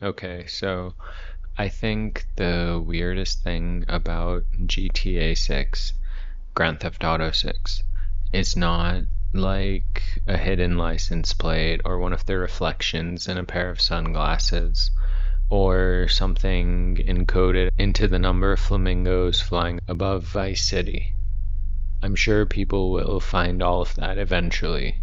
Okay, so I think the weirdest thing about GTA 6, Grand Theft Auto 6, is not like a hidden license plate or one of the reflections in a pair of sunglasses or something encoded into the number of flamingos flying above Vice City. I'm sure people will find all of that eventually.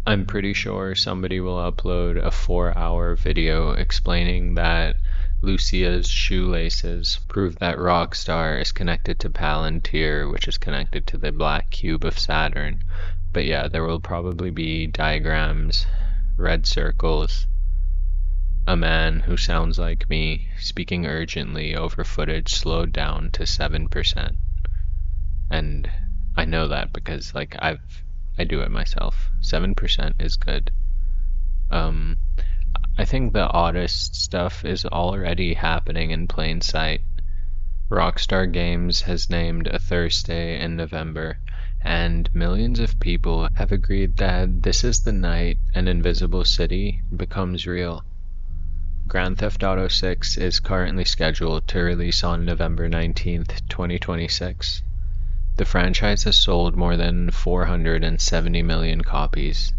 I'm pretty sure somebody will upload a 4-hour video explaining that Lucia's shoelaces prove that Rockstar is connected to Palantir, which is connected to the black cube of Saturn. But yeah, there will probably be diagrams, red circles, a man who sounds like me speaking urgently over footage slowed down to 7%. And I know that because I do it myself. 7% is good. Um, I think the oddest stuff is already happening in plain sight. Rockstar Games has named a Thursday in November, and millions of people have agreed that this is the night an invisible city becomes real. Grand Theft Auto 6 is currently scheduled to release on November 19th, 2026. The franchise has sold more than 470 million copies.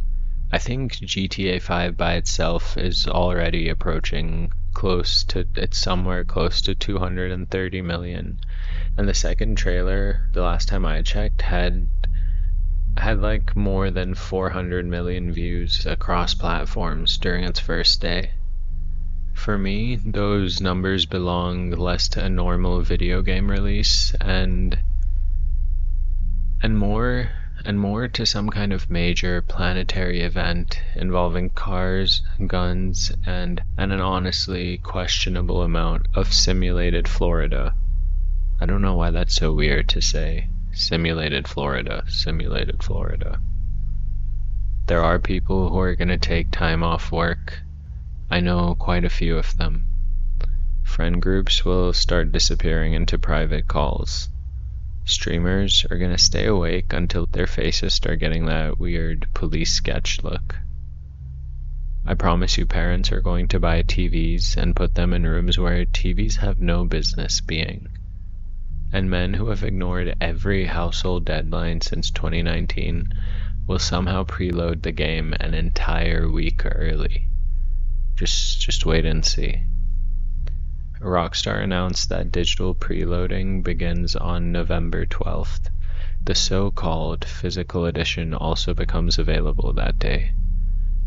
I think GTA 5 by itself is already approaching it's somewhere close to 230 million. And the second trailer, the last time I checked, had like more than 400 million views across platforms during its first day. For me, those numbers belong less to a normal video game release and more to some kind of major planetary event involving cars, guns, and an honestly questionable amount of simulated Florida. I don't know why that's so weird to say. Simulated Florida, simulated Florida. There are people who are going to take time off work. I know quite a few of them. Friend groups will start disappearing into private calls. Streamers are gonna stay awake until their faces start getting that weird police sketch look. I promise you parents are going to buy TVs and put them in rooms where TVs have no business being. And men who have ignored every household deadline since 2019 will somehow preload the game an entire week early. Just wait and see. Rockstar announced that digital preloading begins on November 12th. The so-called physical edition also becomes available that day,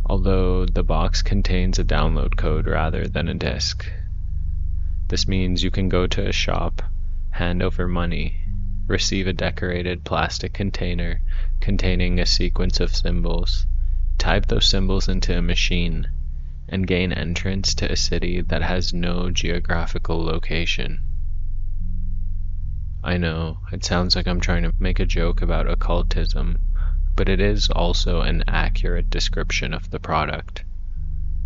although the box contains a download code rather than a disc. This means you can go to a shop, hand over money, receive a decorated plastic container containing a sequence of symbols, type those symbols into a machine, and gain entrance to a city that has no geographical location. I know, it sounds like I'm trying to make a joke about occultism, but it is also an accurate description of the product.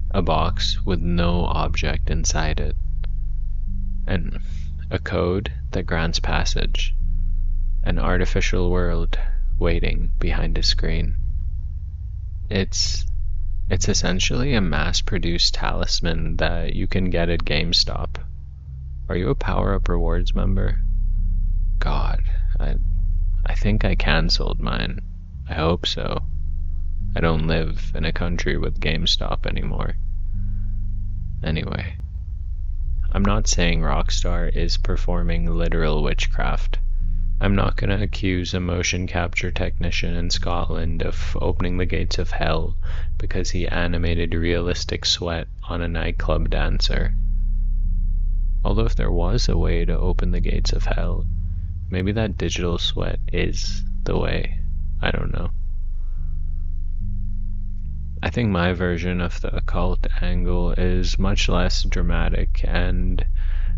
A box with no object inside it. And a code that grants passage. An artificial world waiting behind a screen. It's essentially a mass-produced talisman that you can get at GameStop. Are you a Power Up Rewards member? God, I think I cancelled mine. I hope so. I don't live in a country with GameStop anymore. Anyway, I'm not saying Rockstar is performing literal witchcraft. I'm not gonna accuse a motion capture technician in Scotland of opening the gates of hell because he animated realistic sweat on a nightclub dancer. Although if there was a way to open the gates of hell, maybe that digital sweat is the way. I don't know. I think my version of the occult angle is much less dramatic and,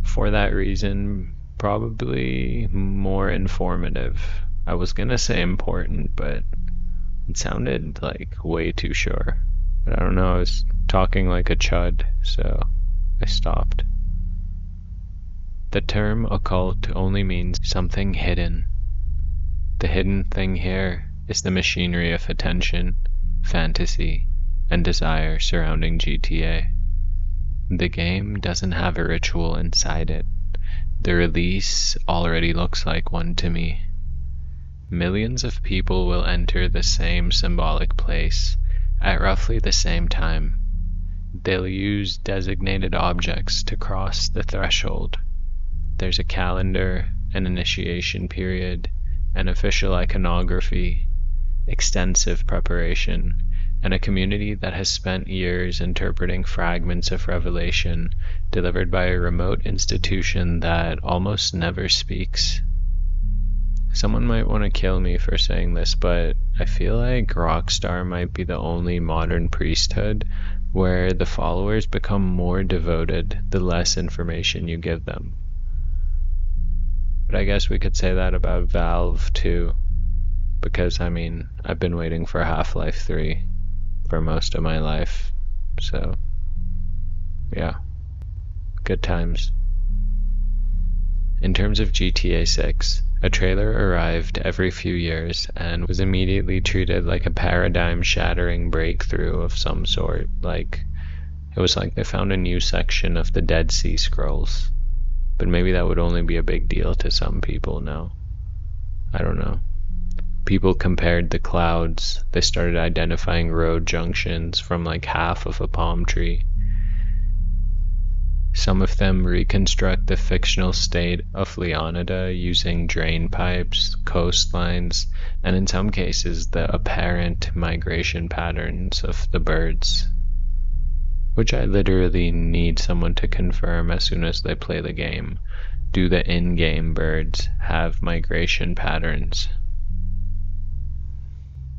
for that reason, probably more informative. I was gonna say important, but it sounded like way too sure. But I don't know, I was talking like a chud, so I stopped. The term occult only means something hidden. The hidden thing here is the machinery of attention, fantasy, and desire surrounding GTA. The game doesn't have a ritual inside it. The release already looks like one to me. Millions of people will enter the same symbolic place at roughly the same time. They'll use designated objects to cross the threshold. There's a calendar, an initiation period, an official iconography, extensive preparation, and a community that has spent years interpreting fragments of revelation delivered by a remote institution that almost never speaks. Someone might want to kill me for saying this, but I feel like Rockstar might be the only modern priesthood where the followers become more devoted the less information you give them. But I guess we could say that about Valve too, because I've been waiting for Half-Life 3 for most of my life, so yeah, good times. In terms of GTA 6, a trailer arrived every few years and was immediately treated like a paradigm-shattering breakthrough of some sort. It was like they found a new section of the Dead Sea Scrolls. But maybe that would only be a big deal to some people now. I don't know. People compared the clouds. They started identifying road junctions from like half of a palm tree. Some of them reconstruct the fictional state of Leonida using drain pipes, coastlines, and in some cases the apparent migration patterns of the birds, which I literally need someone to confirm as soon as they play the game. Do the in-game birds have migration patterns?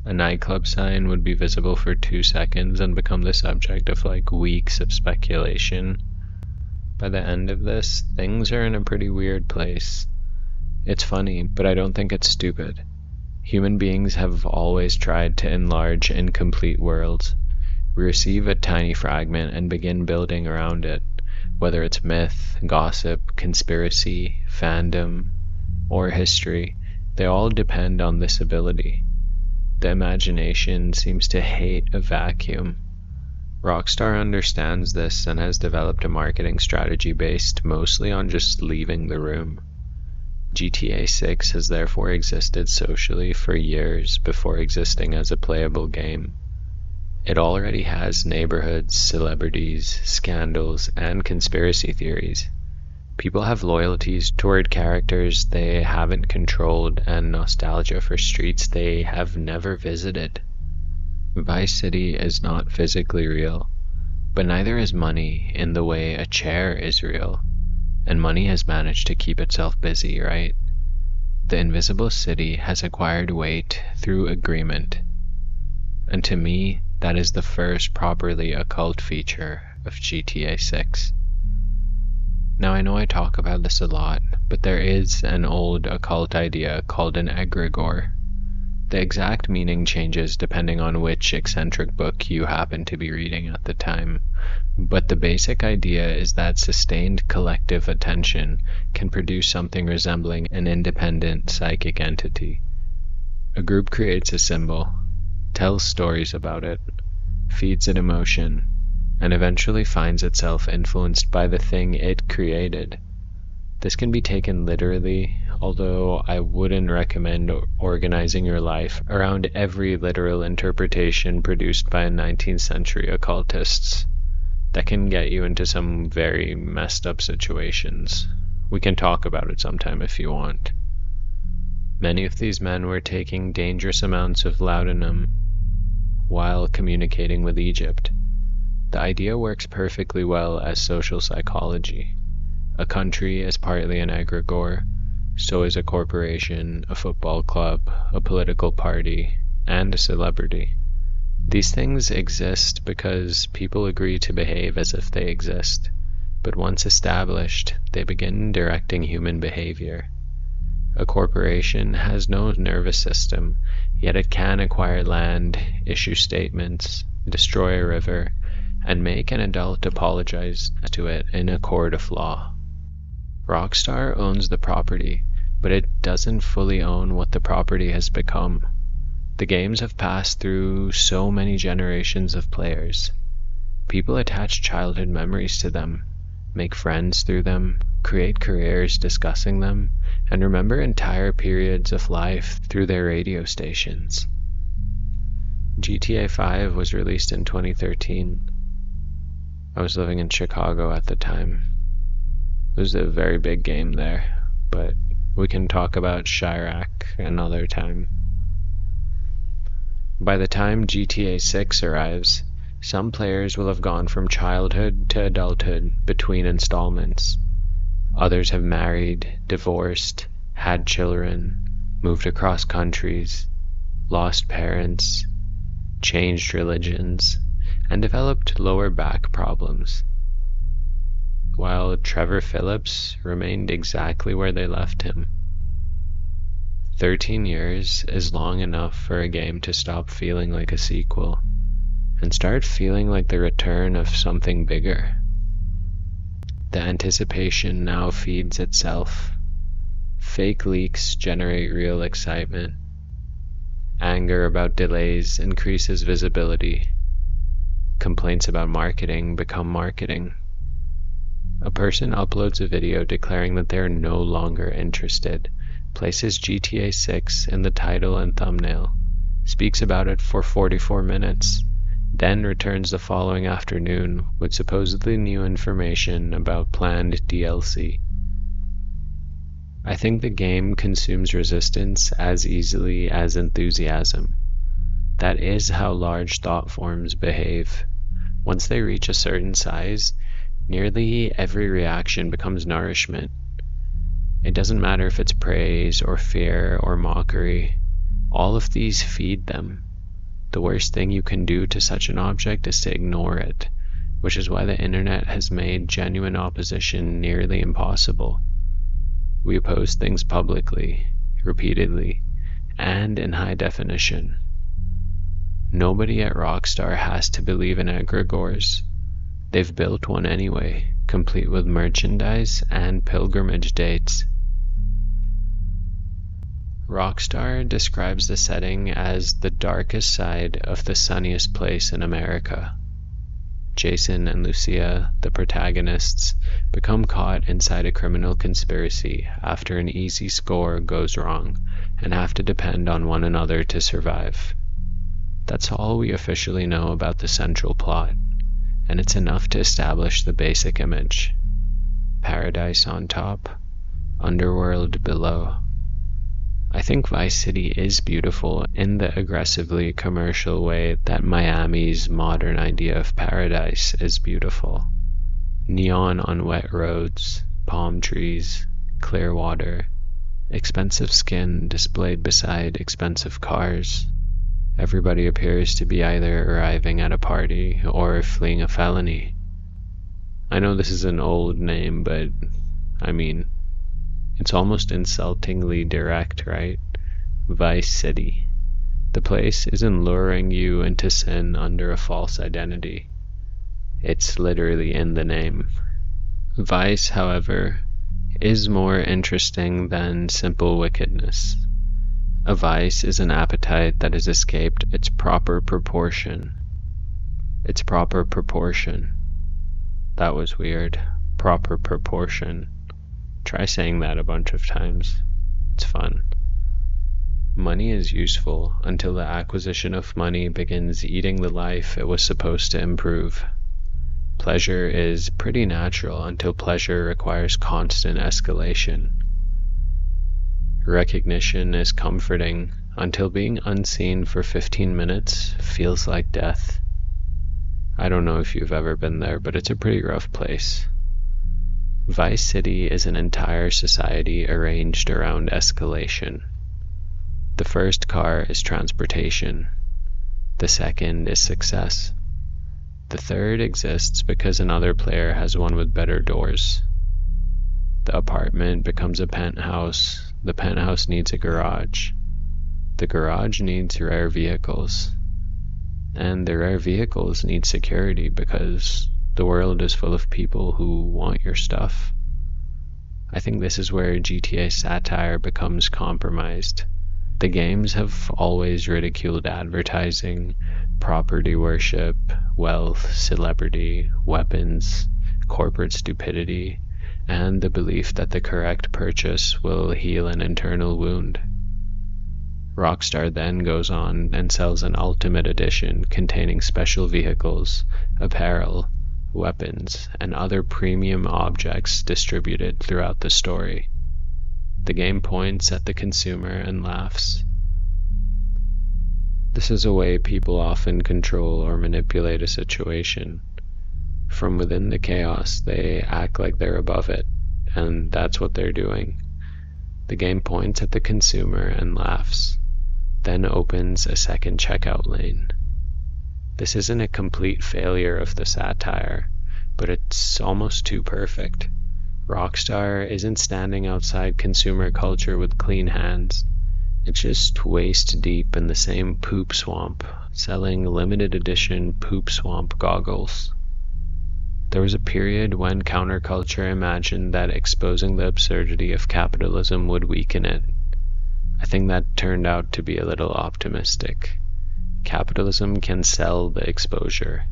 A nightclub sign would be visible for 2 seconds and become the subject of weeks of speculation. By the end of this, things are in a pretty weird place. It's funny, but I don't think it's stupid. Human beings have always tried to enlarge incomplete worlds. We receive a tiny fragment and begin building around it, whether it's myth, gossip, conspiracy, fandom, or history. They all depend on this ability. The imagination seems to hate a vacuum. Rockstar understands this and has developed a marketing strategy based mostly on just leaving the room. GTA 6 has therefore existed socially for years before existing as a playable game. It already has neighborhoods, celebrities, scandals, and conspiracy theories. People have loyalties toward characters they haven't controlled and nostalgia for streets they have never visited. Vice City is not physically real, but neither is money in the way a chair is real, and money has managed to keep itself busy, right? The invisible city has acquired weight through agreement, and to me, that is the first properly occult feature of GTA 6. Now I know I talk about this a lot, but there is an old occult idea called an egregore. The exact meaning changes depending on which eccentric book you happen to be reading at the time, but the basic idea is that sustained collective attention can produce something resembling an independent psychic entity. A group creates a symbol, tells stories about it, feeds it emotion, and eventually finds itself influenced by the thing it created. This can be taken literally, although I wouldn't recommend organizing your life around every literal interpretation produced by 19th century occultists. That can get you into some very messed up situations. We can talk about it sometime if you want. Many of these men were taking dangerous amounts of laudanum while communicating with Egypt. The idea works perfectly well as social psychology. A country is partly an egregore, so is a corporation, a football club, a political party, and a celebrity. These things exist because people agree to behave as if they exist, but once established, they begin directing human behavior. A corporation has no nervous system, yet it can acquire land, issue statements, destroy a river, and make an adult apologize to it in a court of law. Rockstar owns the property, but it doesn't fully own what the property has become. The games have passed through so many generations of players. People attach childhood memories to them, make friends through them, create careers discussing them, and remember entire periods of life through their radio stations. GTA 5 was released in 2013. I was living in Chicago at the time. It was a very big game there, but we can talk about Chirac another time. By the time GTA 6 arrives, some players will have gone from childhood to adulthood between installments. Others have married, divorced, had children, moved across countries, lost parents, changed religions, and developed lower back problems. While Trevor Phillips remained exactly where they left him. 13 years is long enough for a game to stop feeling like a sequel and start feeling like the return of something bigger. The anticipation now feeds itself. Fake leaks generate real excitement. Anger about delays increases visibility. Complaints about marketing become marketing. A person uploads a video declaring that they are no longer interested, places GTA 6 in the title and thumbnail, speaks about it for 44 minutes, then returns the following afternoon with supposedly new information about planned DLC. I think the game consumes resistance as easily as enthusiasm. That is how large thought forms behave. Once they reach a certain size, nearly every reaction becomes nourishment. It doesn't matter if it's praise or fear or mockery. All of these feed them. The worst thing you can do to such an object is to ignore it, which is why the internet has made genuine opposition nearly impossible. We oppose things publicly, repeatedly, and in high definition. Nobody at Rockstar has to believe in egregores. They've built one anyway, complete with merchandise and pilgrimage dates. Rockstar describes the setting as the darkest side of the sunniest place in America. Jason and Lucia, the protagonists, become caught inside a criminal conspiracy after an easy score goes wrong and have to depend on one another to survive. That's all we officially know about the central plot, and it's enough to establish the basic image. Paradise on top, underworld below. I think Vice City is beautiful in the aggressively commercial way that Miami's modern idea of paradise is beautiful. Neon on wet roads, palm trees, clear water, expensive skin displayed beside expensive cars. Everybody appears to be either arriving at a party or fleeing a felony. I know this is an old name, but I mean, it's almost insultingly direct, right? Vice City. The place isn't luring you into sin under a false identity. It's literally in the name. Vice, however, is more interesting than simple wickedness. A vice is an appetite that has escaped its proper proportion. Its proper proportion. That was weird. Proper proportion. Try saying that a bunch of times. It's fun. Money is useful until the acquisition of money begins eating the life it was supposed to improve. Pleasure is pretty natural until pleasure requires constant escalation. Recognition is comforting until being unseen for 15 minutes feels like death. I don't know if you've ever been there, but it's a pretty rough place. Vice City is an entire society arranged around escalation. The first car is transportation. The second is success. The third exists because another player has one with better doors. The apartment becomes a penthouse. The penthouse needs a garage. The garage needs rare vehicles. And the rare vehicles need security because the world is full of people who want your stuff. I think this is where GTA satire becomes compromised. The games have always ridiculed advertising, property worship, wealth, celebrity, weapons, corporate stupidity, and the belief that the correct purchase will heal an internal wound. Rockstar then goes on and sells an Ultimate Edition containing special vehicles, apparel, weapons, and other premium objects distributed throughout the story. The game points at the consumer and laughs. This is a way people often control or manipulate a situation. From within the chaos, they act like they're above it, and that's what they're doing. The game points at the consumer and laughs, then opens a second checkout lane. This isn't a complete failure of the satire, but it's almost too perfect. Rockstar isn't standing outside consumer culture with clean hands. It's just waist deep in the same poop swamp, selling limited edition poop swamp goggles. There was a period when counterculture imagined that exposing the absurdity of capitalism would weaken it. I think that turned out to be a little optimistic. Capitalism can sell the exposure.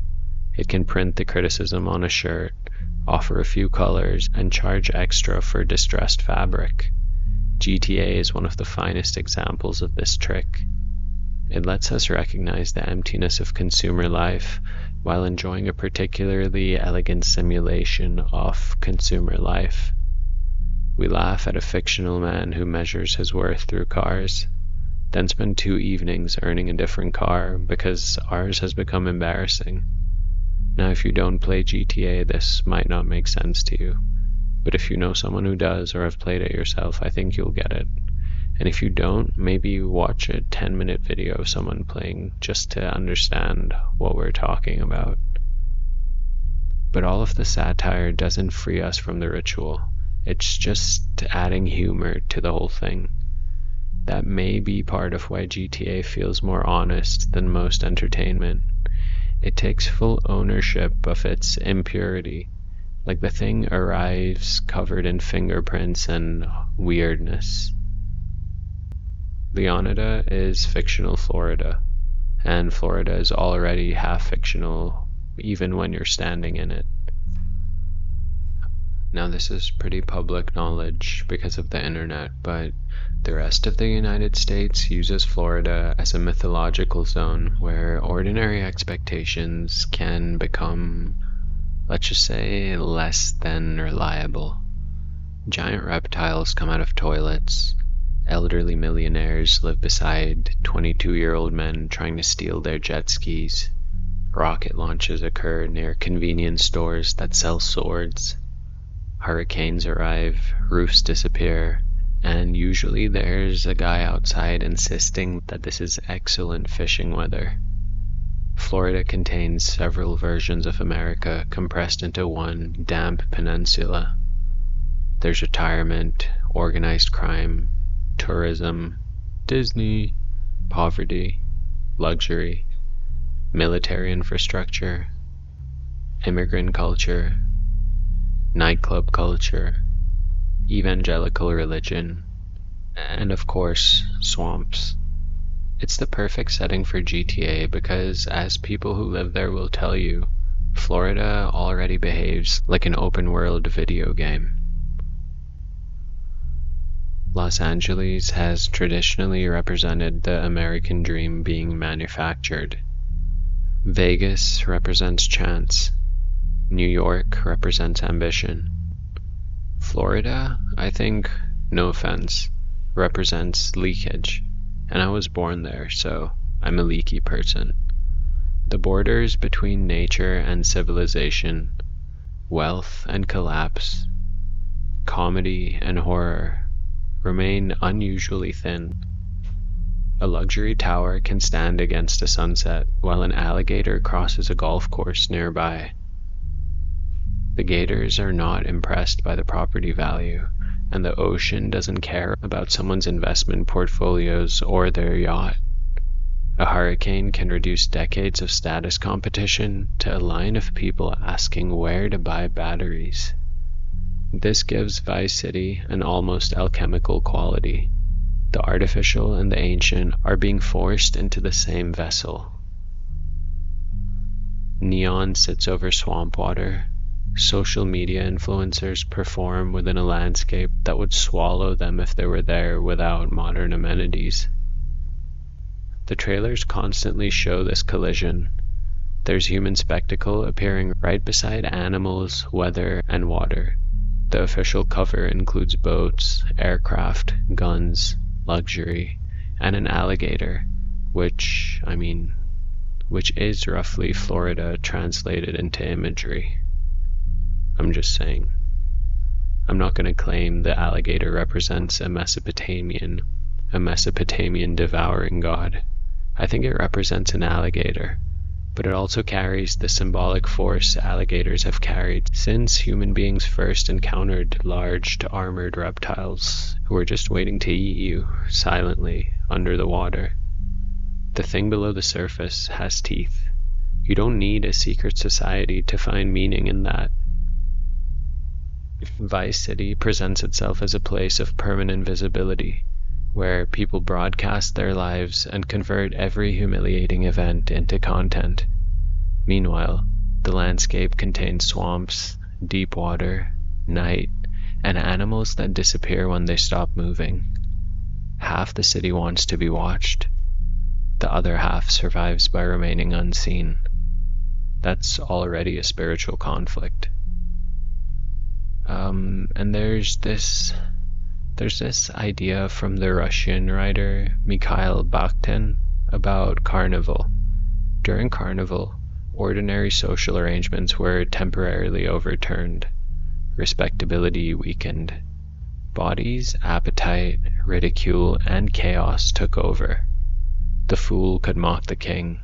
It can print the criticism on a shirt, offer a few colors, and charge extra for distressed fabric. GTA is one of the finest examples of this trick. It lets us recognize the emptiness of consumer life while enjoying a particularly elegant simulation of consumer life. We laugh at a fictional man who measures his worth through cars, then spend 2 evenings earning a different car because ours has become embarrassing. Now, if you don't play GTA, this might not make sense to you, but if you know someone who does or have played it yourself, I think you'll get it. And if you don't, maybe watch a 10-minute video of someone playing just to understand what we're talking about. But all of the satire doesn't free us from the ritual. It's just adding humor to the whole thing. That may be part of why GTA feels more honest than most entertainment. It takes full ownership of its impurity, like the thing arrives covered in fingerprints and weirdness. Leonida is fictional Florida, and Florida is already half fictional even when you're standing in it. Now, this is pretty public knowledge because of the internet, but the rest of the United States uses Florida as a mythological zone where ordinary expectations can become, let's just say, less than reliable. Giant reptiles come out of toilets. Elderly millionaires live beside 22-year-old men trying to steal their jet skis. Rocket launches occur near convenience stores that sell swords. Hurricanes arrive, roofs disappear, and usually there's a guy outside insisting that this is excellent fishing weather. Florida contains several versions of America compressed into one damp peninsula. There's retirement, organized crime, tourism, Disney, poverty, luxury, military infrastructure, immigrant culture, nightclub culture, evangelical religion, and of course, swamps. It's the perfect setting for GTA because, as people who live there will tell you, Florida already behaves like an open-world video game. Los Angeles has traditionally represented the American dream being manufactured. Vegas represents chance. New York represents ambition. Florida, I think, no offense, represents leakage. And I was born there, so I'm a leaky person. The borders between nature and civilization, wealth and collapse, comedy and horror remain unusually thin. A luxury tower can stand against a sunset while an alligator crosses a golf course nearby. The gators are not impressed by the property value, and the ocean doesn't care about someone's investment portfolios or their yacht. A hurricane can reduce decades of status competition to a line of people asking where to buy batteries. This gives Vice City an almost alchemical quality. The artificial and the ancient are being forced into the same vessel. Neon sits over swamp water. Social media influencers perform within a landscape that would swallow them if they were there without modern amenities. The trailers constantly show this collision. There's human spectacle appearing right beside animals, weather, and water. The official cover includes boats, aircraft, guns, luxury, and an alligator, which is roughly Florida translated into imagery. I'm just saying. I'm not going to claim the alligator represents a Mesopotamian devouring god. I think it represents an alligator, but it also carries the symbolic force alligators have carried since human beings first encountered large armored reptiles who were just waiting to eat you silently under the water. The thing below the surface has teeth. You don't need a secret society to find meaning in that. Vice City presents itself as a place of permanent visibility, where people broadcast their lives and convert every humiliating event into content. Meanwhile, the landscape contains swamps, deep water, night, and animals that disappear when they stop moving. Half the city wants to be watched. The other half survives by remaining unseen. That's already a spiritual conflict. And there's this idea from the Russian writer Mikhail Bakhtin about carnival. During carnival, ordinary social arrangements were temporarily overturned, respectability weakened. Bodies, appetite, ridicule, and chaos took over. The fool could mock the king.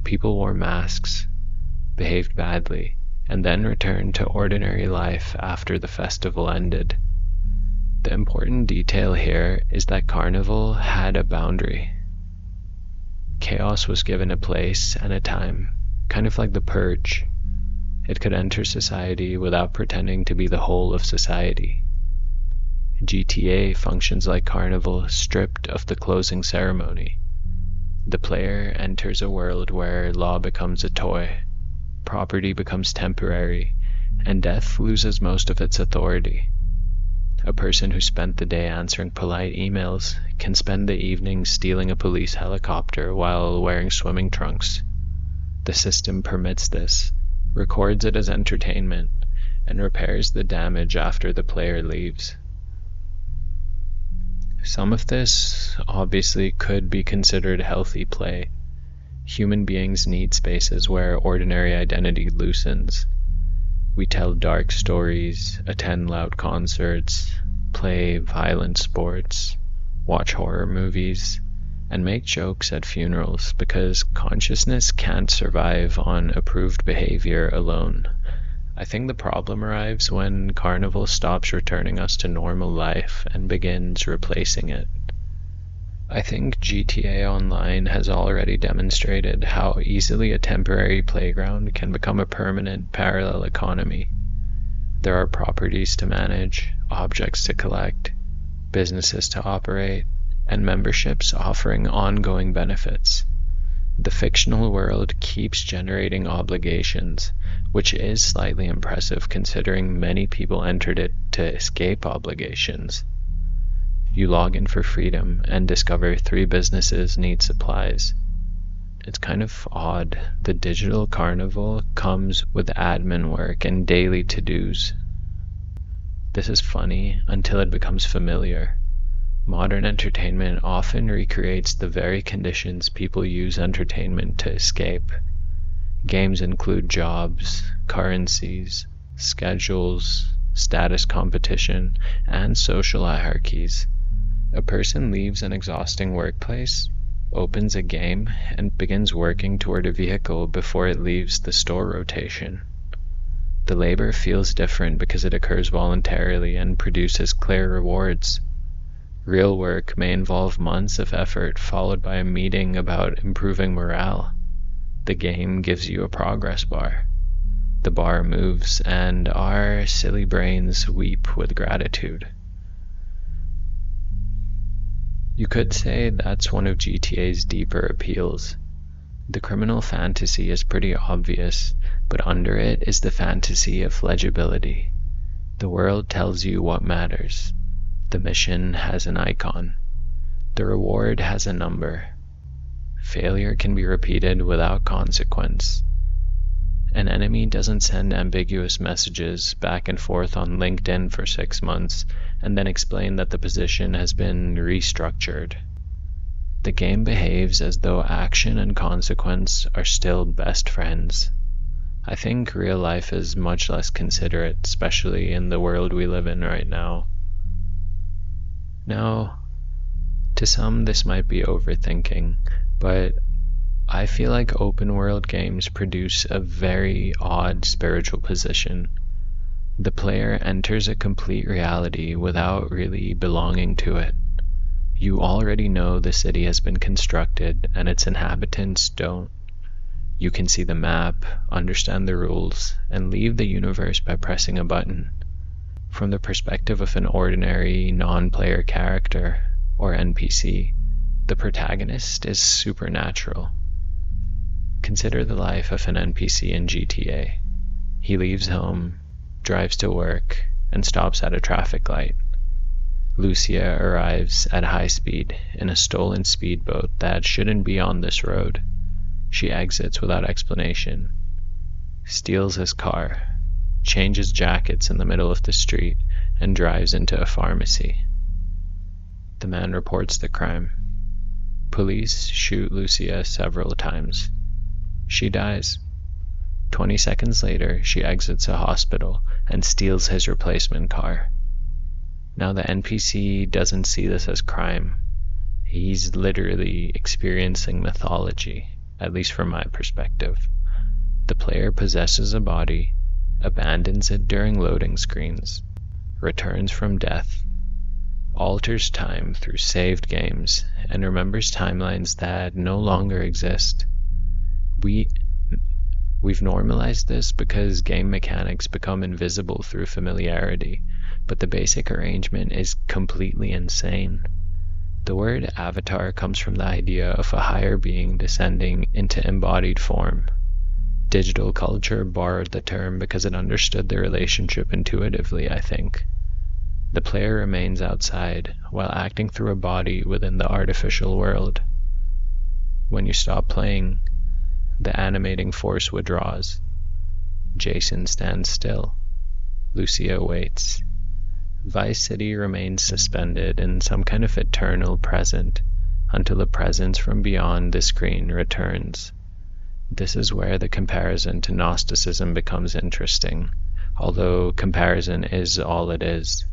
People wore masks, behaved badly, and then returned to ordinary life after the festival ended. The important detail here is that carnival had a boundary. Chaos was given a place and a time, kind of like the purge. It could enter society without pretending to be the whole of society. GTA functions like carnival, stripped of the closing ceremony. The player enters a world where law becomes a toy, property becomes temporary, and death loses most of its authority. A person who spent the day answering polite emails can spend the evening stealing a police helicopter while wearing swimming trunks. The system permits this, records it as entertainment, and repairs the damage after the player leaves. Some of this obviously could be considered healthy play. Human beings need spaces where ordinary identity loosens. We tell dark stories, attend loud concerts, play violent sports, watch horror movies, and make jokes at funerals because consciousness can't survive on approved behavior alone. I think the problem arrives when carnival stops returning us to normal life and begins replacing it. I think GTA Online has already demonstrated how easily a temporary playground can become a permanent parallel economy. There are properties to manage, objects to collect, businesses to operate, and memberships offering ongoing benefits. The fictional world keeps generating obligations, which is slightly impressive considering many people entered it to escape obligations. You log in for freedom and discover 3 businesses need supplies. It's kind of odd. The digital carnival comes with admin work and daily to-dos. This is funny until it becomes familiar. Modern entertainment often recreates the very conditions people use entertainment to escape. Games include jobs, currencies, schedules, status competition, and social hierarchies. A person leaves an exhausting workplace, opens a game, and begins working toward a vehicle before it leaves the store rotation. The labor feels different because it occurs voluntarily and produces clear rewards. Real work may involve months of effort followed by a meeting about improving morale. The game gives you a progress bar. The bar moves, and our silly brains weep with gratitude. You could say that's one of GTA's deeper appeals. The criminal fantasy is pretty obvious, but under it is the fantasy of legibility. The world tells you what matters. The mission has an icon. The reward has a number. Failure can be repeated without consequence. An enemy doesn't send ambiguous messages back and forth on LinkedIn for 6 months and then explain that the position has been restructured. The game behaves as though action and consequence are still best friends. I think real life is much less considerate, especially in the world we live in right now. Now, to some this might be overthinking, but I feel like open world games produce a very odd spiritual position. The player enters a complete reality without really belonging to it. You already know the city has been constructed and its inhabitants don't. You can see the map, understand the rules, and leave the universe by pressing a button. From the perspective of an ordinary non-player character, or NPC, the protagonist is supernatural. Consider the life of an NPC in GTA. He leaves home, drives to work, and stops at a traffic light. Lucia arrives at high speed in a stolen speedboat that shouldn't be on this road. She exits without explanation, steals his car, changes jackets in the middle of the street, and drives into a pharmacy. The man reports the crime. Police shoot Lucia several times. She dies. 20 seconds later, she exits a hospital and steals his replacement car. Now the NPC doesn't see this as crime. He's literally experiencing mythology, at least from my perspective. The player possesses a body, abandons it during loading screens, returns from death, alters time through saved games, and remembers timelines that no longer exist. We've normalized this because game mechanics become invisible through familiarity, but the basic arrangement is completely insane. The word avatar comes from the idea of a higher being descending into embodied form. Digital culture borrowed the term because it understood the relationship intuitively, I think. The player remains outside while acting through a body within the artificial world. When you stop playing, the animating force withdraws. Jason stands still. Lucia waits. Vice City remains suspended in some kind of eternal present until a presence from beyond the screen returns. This is where the comparison to Gnosticism becomes interesting, although comparison is all it is.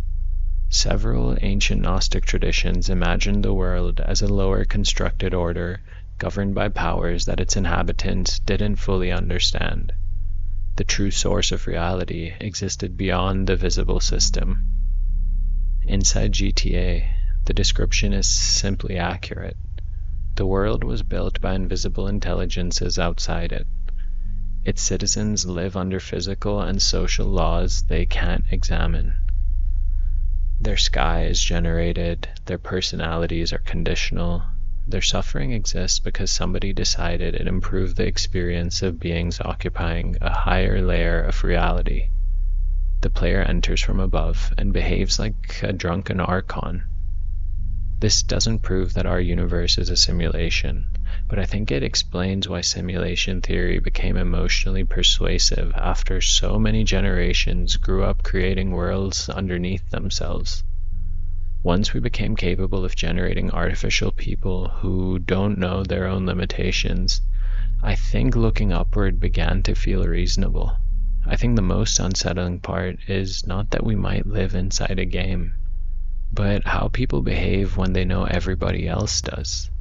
Several ancient Gnostic traditions imagined the world as a lower constructed order governed by powers that its inhabitants didn't fully understand. The true source of reality existed beyond the visible system. Inside GTA, the description is simply accurate. The world was built by invisible intelligences outside it. Its citizens live under physical and social laws they can't examine. Their sky is generated, their personalities are conditional, their suffering exists because somebody decided it improved the experience of beings occupying a higher layer of reality. The player enters from above and behaves like a drunken archon. This doesn't prove that our universe is a simulation, but I think it explains why simulation theory became emotionally persuasive after so many generations grew up creating worlds underneath themselves. Once we became capable of generating artificial people who don't know their own limitations, I think looking upward began to feel reasonable. I think the most unsettling part is not that we might live inside a game, but how people behave when they know everybody else does.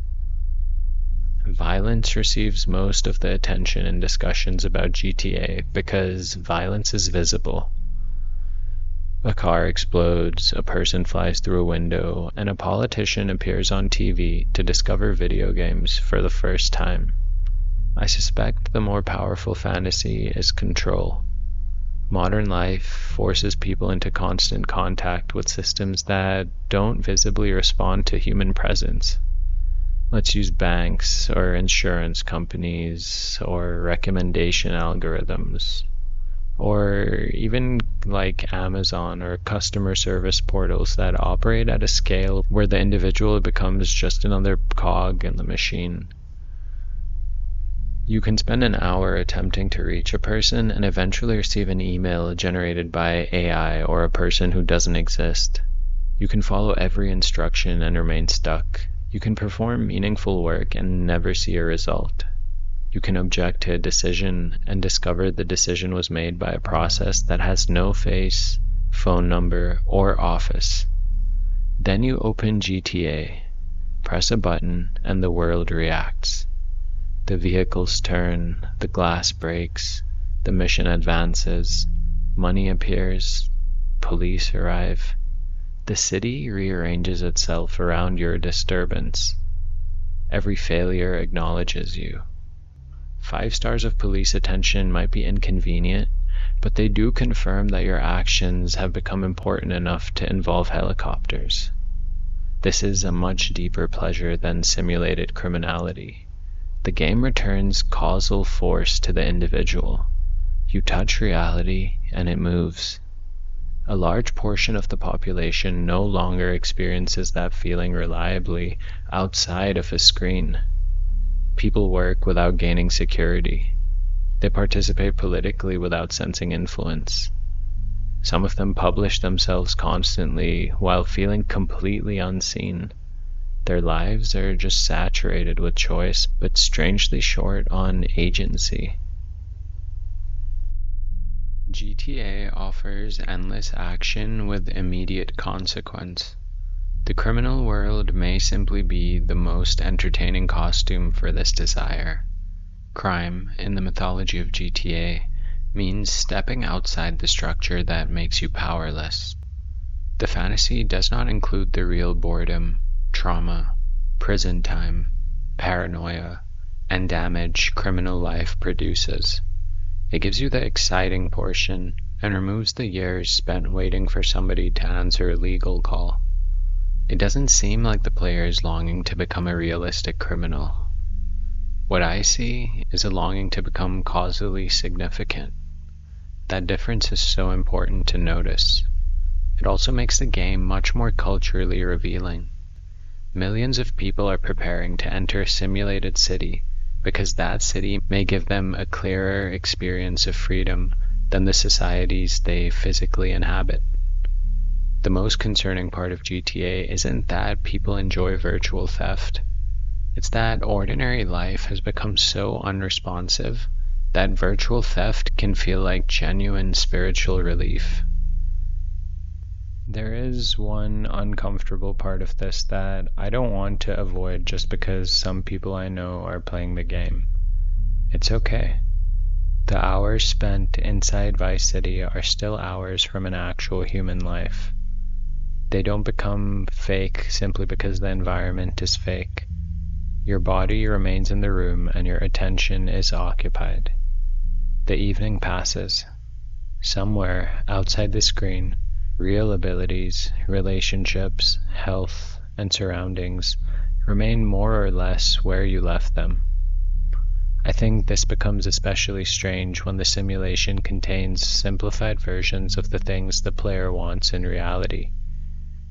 Violence receives most of the attention in discussions about GTA because violence is visible. A car explodes, a person flies through a window, and a politician appears on TV to discover video games for the first time. I suspect the more powerful fantasy is control. Modern life forces people into constant contact with systems that don't visibly respond to human presence. Let's use banks or insurance companies or recommendation algorithms, or even like Amazon or customer service portals that operate at a scale where the individual becomes just another cog in the machine. You can spend an hour attempting to reach a person and eventually receive an email generated by AI or a person who doesn't exist. You can follow every instruction and remain stuck. You can perform meaningful work and never see a result. You can object to a decision and discover the decision was made by a process that has no face, phone number, or office. Then you open GTA, press a button, and the world reacts. The vehicles turn, the glass breaks, the mission advances, money appears, police arrive. The city rearranges itself around your disturbance. Every failure acknowledges you. 5 stars of police attention might be inconvenient, but they do confirm that your actions have become important enough to involve helicopters. This is a much deeper pleasure than simulated criminality. The game returns causal force to the individual. You touch reality and it moves. A large portion of the population no longer experiences that feeling reliably outside of a screen. People work without gaining security. They participate politically without sensing influence. Some of them publish themselves constantly while feeling completely unseen. Their lives are just saturated with choice, but strangely short on agency. GTA offers endless action with immediate consequence. The criminal world may simply be the most entertaining costume for this desire. Crime, in the mythology of GTA, means stepping outside the structure that makes you powerless. The fantasy does not include the real boredom, trauma, prison time, paranoia, and damage criminal life produces. It gives you the exciting portion and removes the years spent waiting for somebody to answer a legal call. It doesn't seem like the player is longing to become a realistic criminal. What I see is a longing to become causally significant. That difference is so important to notice. It also makes the game much more culturally revealing. Millions of people are preparing to enter a simulated city because that city may give them a clearer experience of freedom than the societies they physically inhabit. The most concerning part of GTA isn't that people enjoy virtual theft. It's that ordinary life has become so unresponsive that virtual theft can feel like genuine spiritual relief. There is one uncomfortable part of this that I don't want to avoid just because some people I know are playing the game. It's okay. The hours spent inside Vice City are still hours from an actual human life. They don't become fake simply because the environment is fake. Your body remains in the room and your attention is occupied. The evening passes. Somewhere outside the screen, real abilities, relationships, health, and surroundings remain more or less where you left them. I think this becomes especially strange when the simulation contains simplified versions of the things the player wants in reality.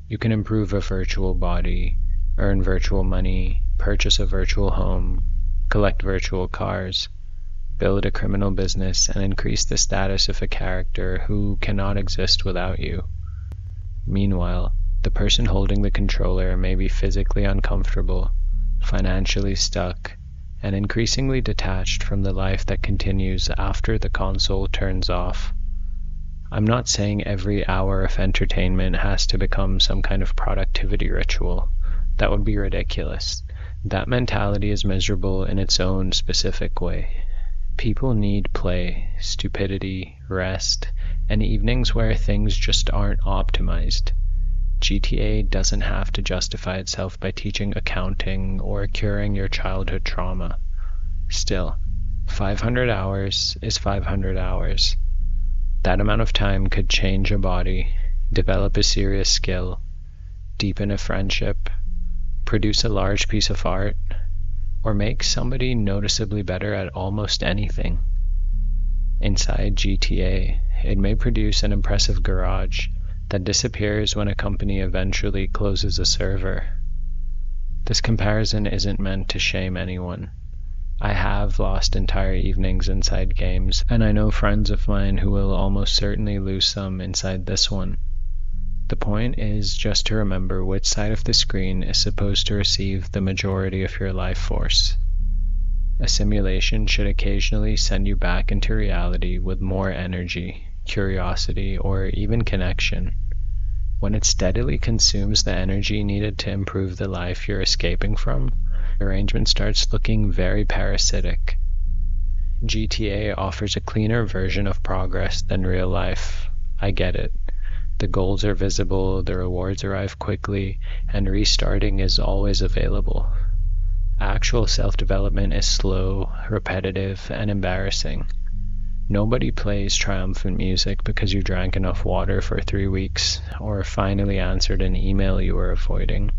You can improve a virtual body, earn virtual money, purchase a virtual home, collect virtual cars, build a criminal business, and increase the status of a character who cannot exist without you. Meanwhile, the person holding the controller may be physically uncomfortable, financially stuck, and increasingly detached from the life that continues after the console turns off. I'm not saying every hour of entertainment has to become some kind of productivity ritual. That would be ridiculous. That mentality is miserable in its own specific way. People need play, stupidity, rest, and evenings where things just aren't optimized. GTA doesn't have to justify itself by teaching accounting or curing your childhood trauma. Still, 500 hours is 500 hours. That amount of time could change a body, develop a serious skill, deepen a friendship, produce a large piece of art, or make somebody noticeably better at almost anything. Inside GTA, it may produce an impressive garage that disappears when a company eventually closes a server. This comparison isn't meant to shame anyone. I have lost entire evenings inside games, and I know friends of mine who will almost certainly lose some inside this one. The point is just to remember which side of the screen is supposed to receive the majority of your life force. A simulation should occasionally send you back into reality with more energy, curiosity, or even connection. When it steadily consumes the energy needed to improve the life you're escaping from, the arrangement starts looking very parasitic. GTA offers a cleaner version of progress than real life. I get it. The goals are visible, the rewards arrive quickly, and restarting is always available. Actual self-development is slow, repetitive, and embarrassing. Nobody plays triumphant music because you drank enough water for 3 weeks, or finally answered an email you were avoiding.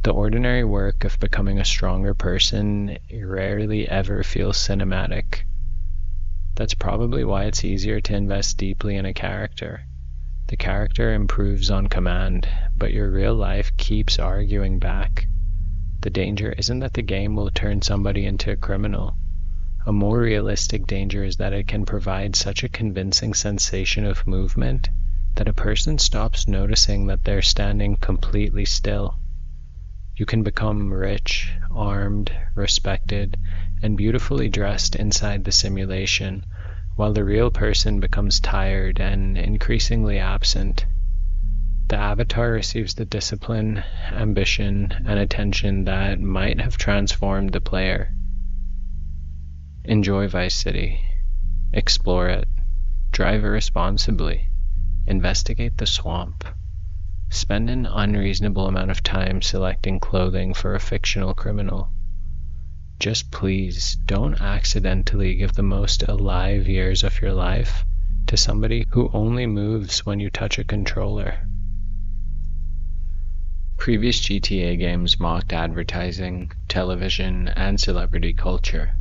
The ordinary work of becoming a stronger person rarely ever feels cinematic. That's probably why it's easier to invest deeply in a character. The character improves on command, but your real life keeps arguing back. The danger isn't that the game will turn somebody into a criminal. A more realistic danger is that it can provide such a convincing sensation of movement that a person stops noticing that they're standing completely still. You can become rich, armed, respected, and beautifully dressed inside the simulation, while the real person becomes tired and increasingly absent. The avatar receives the discipline, ambition, and attention that might have transformed the player. Enjoy Vice City. Explore it. Drive irresponsibly. Investigate the swamp. Spend an unreasonable amount of time selecting clothing for a fictional criminal. Just please don't accidentally give the most alive years of your life to somebody who only moves when you touch a controller. Previous GTA games mocked advertising, television, and celebrity culture.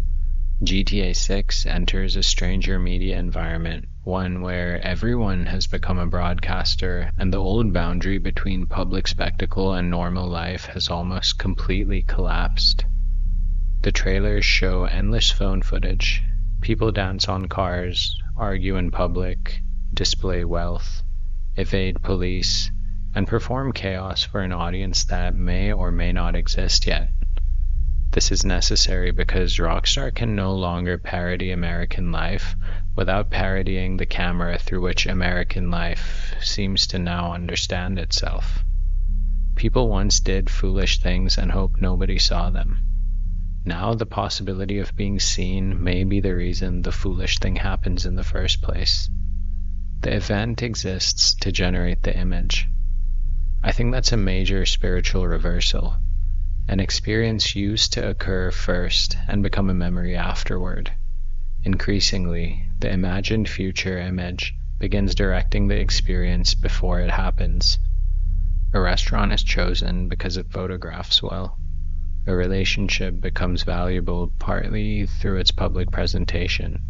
GTA 6 enters a stranger media environment, one where everyone has become a broadcaster, and the old boundary between public spectacle and normal life has almost completely collapsed. The trailers show endless phone footage. People dance on cars, argue in public, display wealth, evade police, and perform chaos for an audience that may or may not exist yet. This is necessary because Rockstar can no longer parody American life without parodying the camera through which American life seems to now understand itself. People once did foolish things and hoped nobody saw them. Now the possibility of being seen may be the reason the foolish thing happens in the first place. The event exists to generate the image. I think that's a major spiritual reversal. An experience used to occur first and become a memory afterward. Increasingly, the imagined future image begins directing the experience before it happens. A restaurant is chosen because it photographs well. A relationship becomes valuable partly through its public presentation.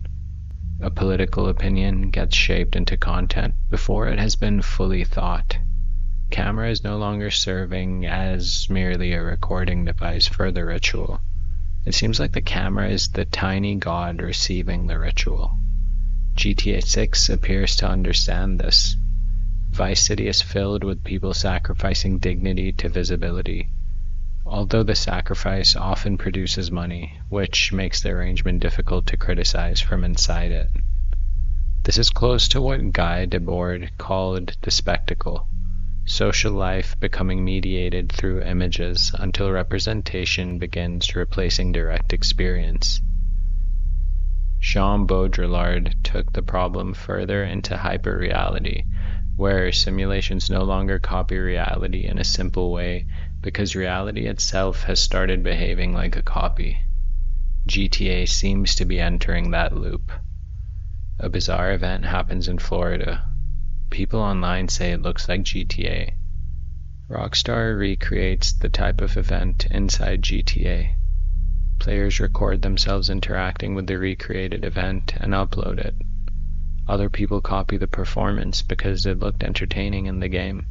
A political opinion gets shaped into content before it has been fully thought. Camera is no longer serving as merely a recording device for the ritual. It seems like the camera is the tiny god receiving the ritual. GTA 6 appears to understand this. Vice City is filled with people sacrificing dignity to visibility, although the sacrifice often produces money, which makes the arrangement difficult to criticize from inside it. This is close to what Guy Debord called the spectacle. Social life becoming mediated through images until representation begins replacing direct experience. Jean Baudrillard took the problem further into hyperreality, where simulations no longer copy reality in a simple way because reality itself has started behaving like a copy. GTA seems to be entering that loop. A bizarre event happens in Florida. People online say it looks like GTA. Rockstar recreates the type of event inside GTA. Players record themselves interacting with the recreated event and upload it. Other people copy the performance because it looked entertaining in the game.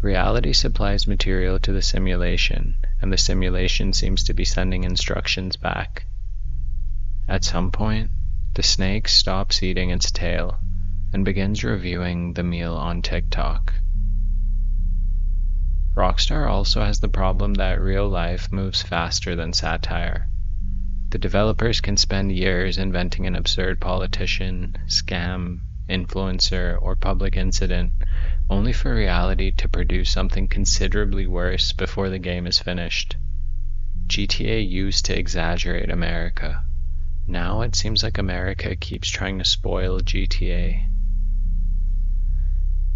Reality supplies material to the simulation, and the simulation seems to be sending instructions back. At some point, the snake stops eating its tail and begins reviewing the meal on TikTok. Rockstar also has the problem that real life moves faster than satire. The developers can spend years inventing an absurd politician, scam, influencer, or public incident, only for reality to produce something considerably worse before the game is finished. GTA used to exaggerate America. Now it seems like America keeps trying to spoil GTA.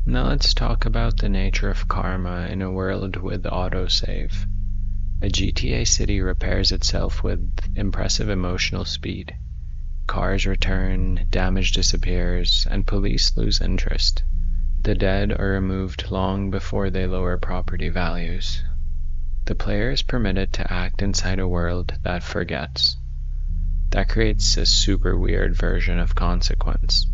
Now let's talk about the nature of karma in a world with autosave. A GTA city repairs itself with impressive emotional speed. Cars return, damage disappears, and police lose interest. The dead are removed long before they lower property values. The player is permitted to act inside a world that forgets. That creates a super weird version of consequence.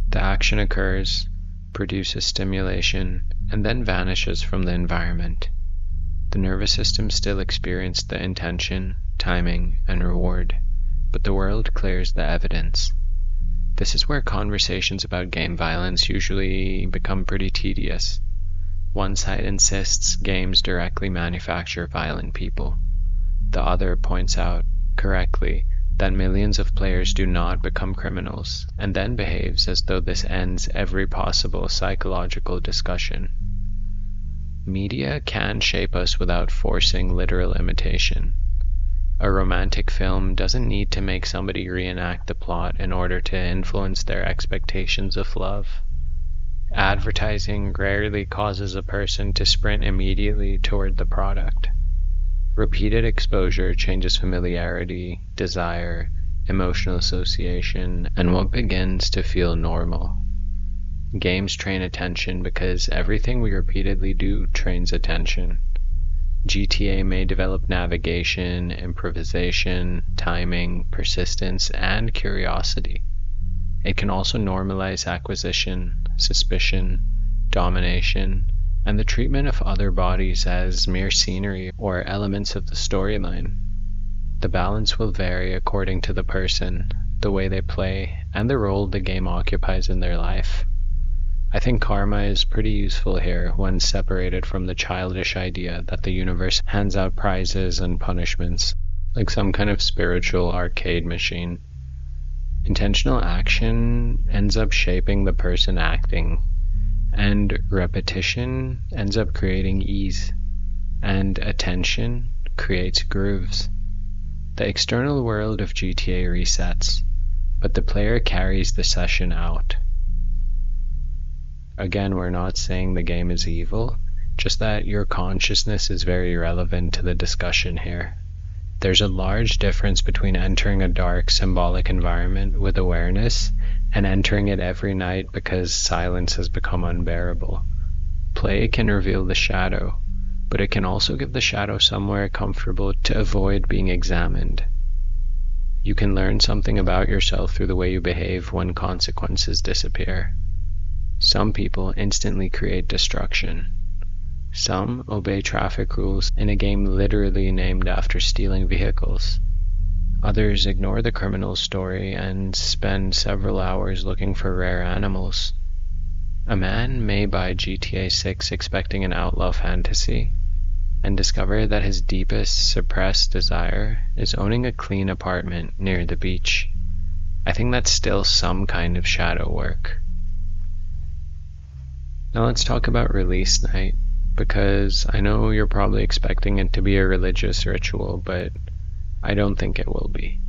The action occurs, produces stimulation, and then vanishes from the environment. The nervous system still experienced the intention, timing, and reward, but the world clears the evidence. This is where conversations about game violence usually become pretty tedious. One side insists games directly manufacture violent people. The other points out, correctly, that millions of players do not become criminals, and then behaves as though this ends every possible psychological discussion. Media can shape us without forcing literal imitation. A romantic film doesn't need to make somebody reenact the plot in order to influence their expectations of love. Advertising rarely causes a person to sprint immediately toward the product. Repeated exposure changes familiarity, desire, emotional association, and what begins to feel normal. Games train attention because everything we repeatedly do trains attention. GTA may develop navigation, improvisation, timing, persistence, and curiosity. It can also normalize acquisition, suspicion, domination, and the treatment of other bodies as mere scenery or elements of the storyline. The balance will vary according to the person, the way they play, and the role the game occupies in their life. I think karma is pretty useful here when separated from the childish idea that the universe hands out prizes and punishments, like some kind of spiritual arcade machine. Intentional action ends up shaping the person acting, and repetition ends up creating ease, and attention creates grooves. The external world of GTA resets, but the player carries the session out. Again, we're not saying the game is evil, just that your consciousness is very relevant to the discussion here. There's a large difference between entering a dark, symbolic environment with awareness and entering it every night because silence has become unbearable. Play can reveal the shadow, but it can also give the shadow somewhere comfortable to avoid being examined. You can learn something about yourself through the way you behave when consequences disappear. Some people instantly create destruction. Some obey traffic rules in a game literally named after stealing vehicles. Others ignore the criminal's story and spend several hours looking for rare animals. A man may buy GTA 6 expecting an outlaw fantasy, and discover that his deepest suppressed desire is owning a clean apartment near the beach. I think that's still some kind of shadow work. Now let's talk about release night, because I know you're probably expecting it to be a religious ritual, but I don't think it will be.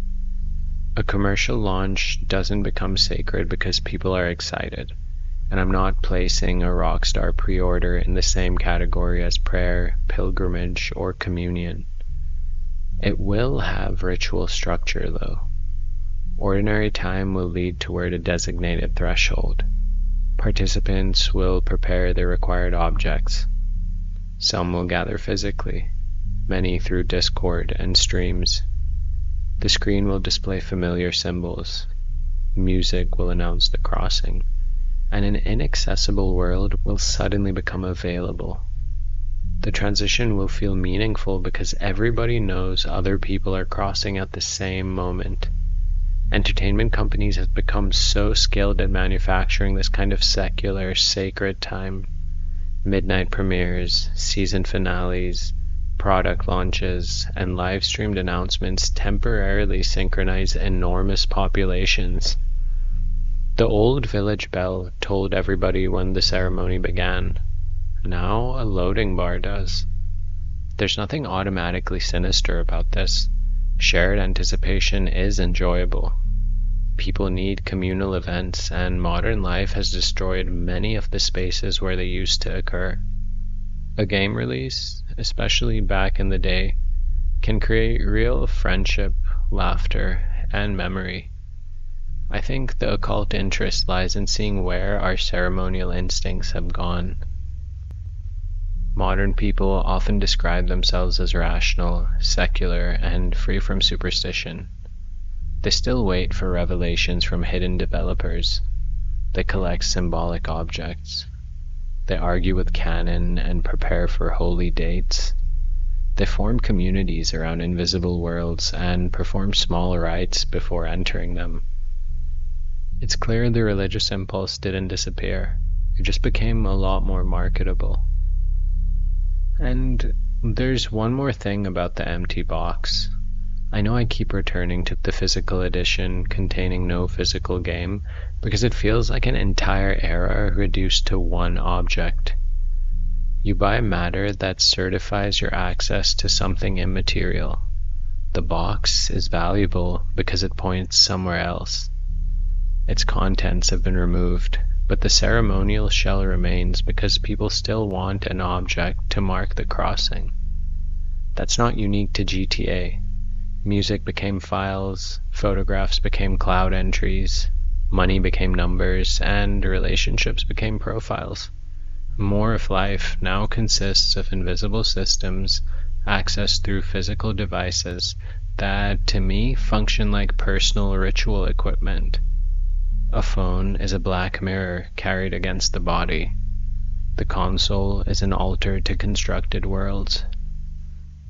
A commercial launch doesn't become sacred because people are excited, and I'm not placing a Rockstar pre-order in the same category as prayer, pilgrimage, or communion. It will have ritual structure though. Ordinary time will lead toward a designated threshold. Participants will prepare the required objects. Some will gather physically, many through Discord and streams. The screen will display familiar symbols. Music will announce the crossing. And an inaccessible world will suddenly become available. The transition will feel meaningful because everybody knows other people are crossing at the same moment. Entertainment companies have become so skilled at manufacturing this kind of secular, sacred time. Midnight premieres, season finales, product launches, and live-streamed announcements temporarily synchronize enormous populations. The old village bell told everybody when the ceremony began. Now a loading bar does. There's nothing automatically sinister about this. Shared anticipation is enjoyable. People need communal events, and modern life has destroyed many of the spaces where they used to occur. A game release, especially back in the day, can create real friendship, laughter, and memory. I think the occult interest lies in seeing where our ceremonial instincts have gone. Modern people often describe themselves as rational, secular, and free from superstition. They still wait for revelations from hidden developers. They collect symbolic objects. They argue with canon and prepare for holy dates. They form communities around invisible worlds and perform small rites before entering them. It's clear the religious impulse didn't disappear. It just became a lot more marketable. And there's one more thing about the empty box. I know I keep returning to the physical edition containing no physical game because it feels like an entire era reduced to one object. You buy matter that certifies your access to something immaterial. The box is valuable because it points somewhere else. Its contents have been removed, but the ceremonial shell remains because people still want an object to mark the crossing. That's not unique to GTA. Music became files, photographs became cloud entries, money became numbers, and relationships became profiles. More of life now consists of invisible systems accessed through physical devices that, to me, function like personal ritual equipment. A phone is a black mirror carried against the body. The console is an altar to constructed worlds.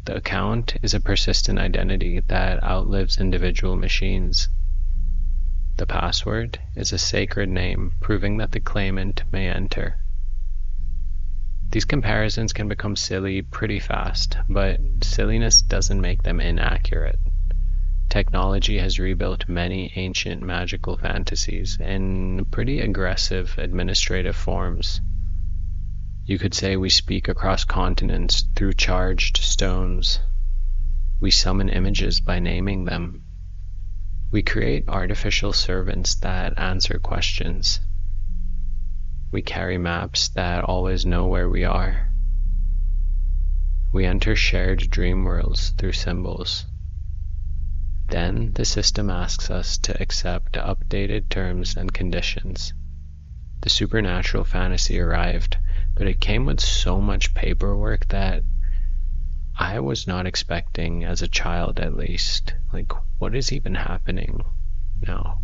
The account is a persistent identity that outlives individual machines. The password is a sacred name proving that the claimant may enter. These comparisons can become silly pretty fast, but silliness doesn't make them inaccurate. Technology has rebuilt many ancient magical fantasies in pretty aggressive administrative forms. You could say we speak across continents through charged stones. We summon images by naming them. We create artificial servants that answer questions. We carry maps that always know where we are. We enter shared dream worlds through symbols. Then the system asks us to accept updated terms and conditions. The supernatural fantasy arrived, but it came with so much paperwork that I was not expecting, as a child at least. Like, what is even happening now?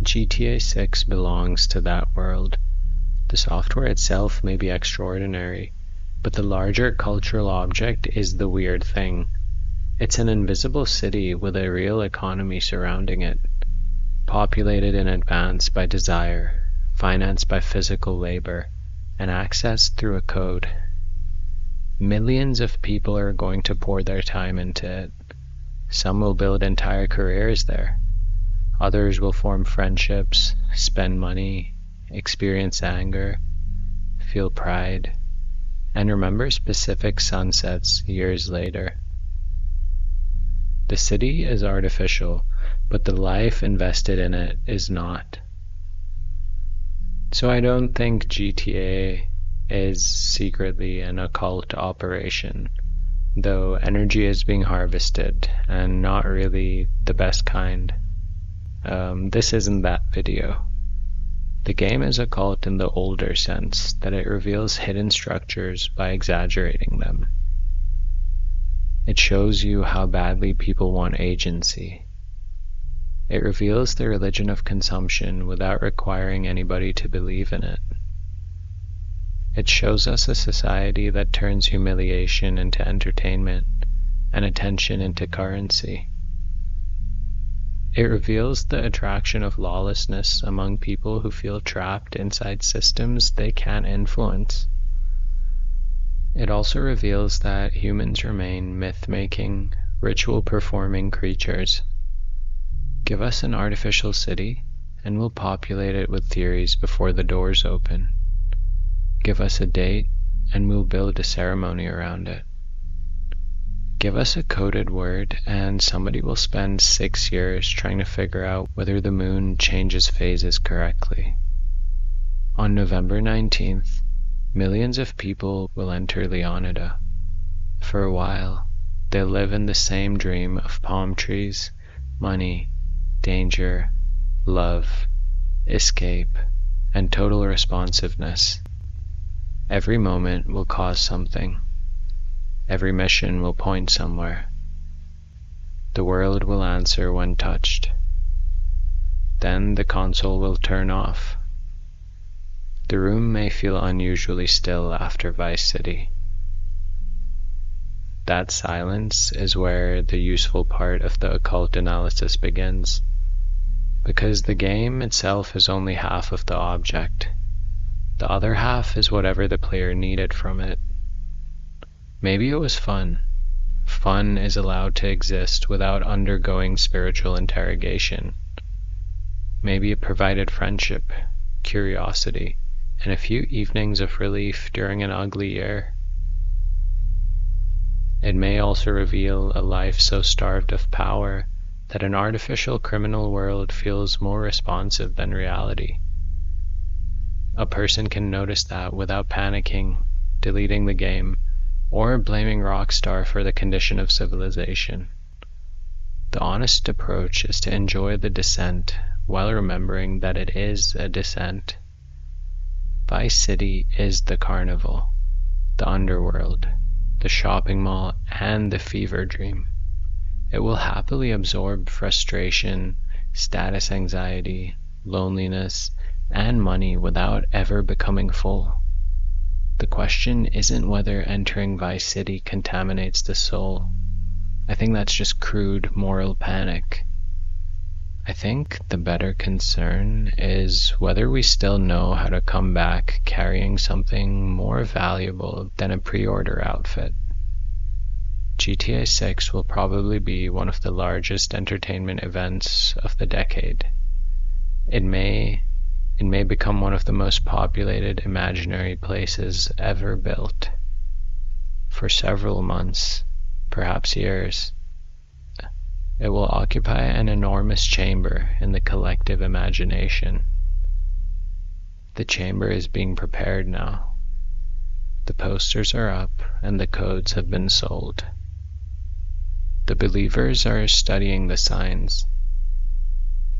GTA 6 belongs to that world. The software itself may be extraordinary, but the larger cultural object is the weird thing. It's an invisible city with a real economy surrounding it, populated in advance by desire, financed by physical labor, and accessed through a code. Millions of people are going to pour their time into it. Some will build entire careers there. Others will form friendships, spend money, experience anger, feel pride, and remember specific sunsets years later. The city is artificial, but the life invested in it is not. So I don't think GTA is secretly an occult operation, though energy is being harvested, and not really the best kind. This isn't that video. The game is occult in the older sense, that it reveals hidden structures by exaggerating them. It shows you how badly people want agency. It reveals the religion of consumption without requiring anybody to believe in it. It shows us a society that turns humiliation into entertainment and attention into currency. It reveals the attraction of lawlessness among people who feel trapped inside systems they can't influence. It also reveals that humans remain myth-making, ritual-performing creatures. Give us an artificial city, and we'll populate it with theories before the doors open. Give us a date, and we'll build a ceremony around it. Give us a coded word, and somebody will spend 6 years trying to figure out whether the moon changes phases correctly. On November 19th, millions of people will enter Leonida. For a while, they'll live in the same dream of palm trees, money, danger, love, escape, and total responsiveness. Every moment will cause something. Every mission will point somewhere. The world will answer when touched. Then the console will turn off. The room may feel unusually still after Vice City. That silence is where the useful part of the occult analysis begins, because the game itself is only half of the object. The other half is whatever the player needed from it. Maybe it was fun. Fun is allowed to exist without undergoing spiritual interrogation. Maybe it provided friendship, curiosity, and a few evenings of relief during an ugly year. It may also reveal a life so starved of power that an artificial criminal world feels more responsive than reality. A person can notice that without panicking, deleting the game, or blaming Rockstar for the condition of civilization. The honest approach is to enjoy the descent while remembering that it is a descent. Vice City is the carnival, the underworld, the shopping mall, and the fever dream. It will happily absorb frustration, status anxiety, loneliness, and money without ever becoming full. The question isn't whether entering Vice City contaminates the soul. I think that's just crude moral panic. I think the better concern is whether we still know how to come back carrying something more valuable than a pre-order outfit. GTA 6 will probably be one of the largest entertainment events of the decade. It may become one of the most populated imaginary places ever built. For several months, perhaps years, it will occupy an enormous chamber in the collective imagination. The chamber is being prepared now. The posters are up and the codes have been sold. The believers are studying the signs.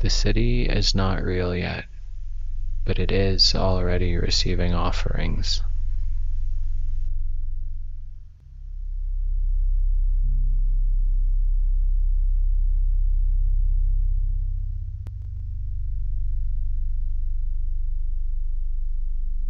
The city is not real yet, but it is already receiving offerings.